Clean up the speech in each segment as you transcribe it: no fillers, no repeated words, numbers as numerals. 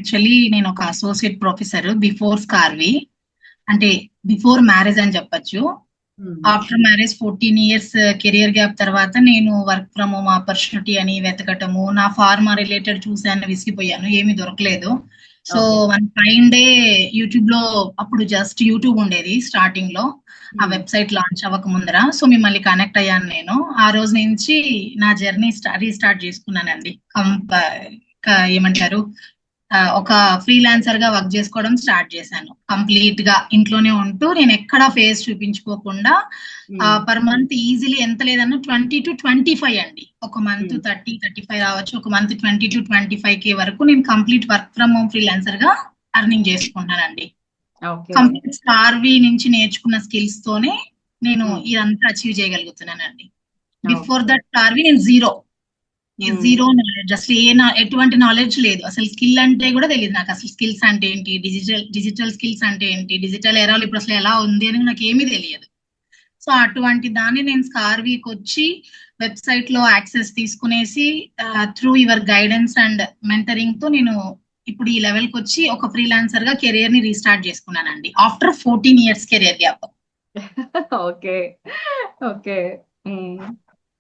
Actually నేను ఒక associate professor before స్కార్వి, అంటే బిఫోర్ మ్యారేజ్ అని చెప్పొచ్చు. After marriage 14 years career gap తర్వాత నేను వర్క్ ఫ్రమ్ హోమ్ ఆపర్చునిటీ అని వెతకటము, నా ఫార్మా రిలేటెడ్ చూసాను, విసిగిపోయాను, ఏమీ దొరకలేదు. So one fine day YouTube లో, అప్పుడు జస్ట్ యూట్యూబ్ ఉండేది స్టార్టింగ్ లో, ఆ వెబ్సైట్ లాంచ్ అవ్వక ముందర. సో మిమ్మల్ని కనెక్ట్ అయ్యాను నేను. ఆ రోజు నుంచి నా జర్నీ రీస్టార్ట్ చేసుకున్నానండి. ఏమంటారు, ఒక ఫ్రీలాన్సర్ గా వర్క్ చేసుకోవడం స్టార్ట్ చేశాను. కంప్లీట్ గా ఇంట్లోనే ఉంటూ, నేను ఎక్కడ ఫేస్ చూపించుకోకుండా పర్ మంత్ ఈజీలీ ఎంత లేదన్నా 20 to 25 అండి. ఒక మంత్ 30-35 రావచ్చు, ఒక మంత్ 20 to 25K వరకు నేను complete work from home freelancer గా అర్నింగ్ చేసుకుంటానండి. కంప్లీట్ స్కార్వి నుంచి నేర్చుకున్న స్కిల్స్ తోనే నేను ఇదంతా అచీవ్ చేయగలుగుతున్నానండి. బిఫోర్ దట్ స్కార్వి నేను జీరో నాలెడ్జ్, అసలు ఎటువంటి నాలెడ్జ్ లేదు. అసలు స్కిల్ అంటే కూడా తెలియదు నాకు. అసలు స్కిల్స్ అంటే ఏంటి, డిజిటల్ స్కిల్స్ అంటే ఏంటి, డిజిటల్ ఎరాలు ఇప్పుడు అసలు ఎలా ఉంది అని నాకు ఏమీ తెలియదు. సో అటువంటి దాన్ని నేను స్కార్వీకి వచ్చి వెబ్సైట్ లో యాక్సెస్ తీసుకునేసి through your guidance and mentoring తో నేను ఇప్పుడు ఈ లెవెల్ కి వచ్చి ఒక ఫ్రీలాన్సర్ గా కెరియర్ ని రీస్టార్ట్ చేసుకున్నానండి after 14 years career gap. Okay okay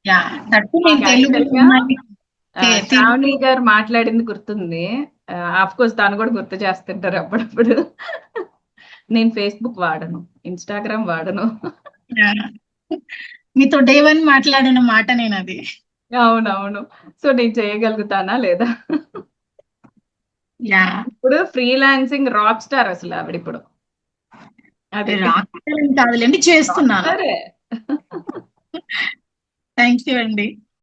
yeah, that నేను తెలుగు శ్రావణి గారు మాట్లాడింది గుర్తుంది. ఆఫ్ కోర్స్ తను కూడా గుర్తు చేస్తుంటారు అప్పుడప్పుడు. నేను ఫేస్బుక్ వాడను, ఇన్స్టాగ్రామ్ వాడను. మీతో డే 1 మాట్లాడిన మాట నేను అది. అవునవును. సో నేను చేయగలుగుతానా లేదా? ఇప్పుడు ఫ్రీలాన్సింగ్ రాక్ స్టార్ అసలు ఆవిడ. ఇప్పుడు అది రాక్ స్టార్ కాదులేండి, చేస్తున్నాను. సరే, థ్యాంక్ యూ అండి.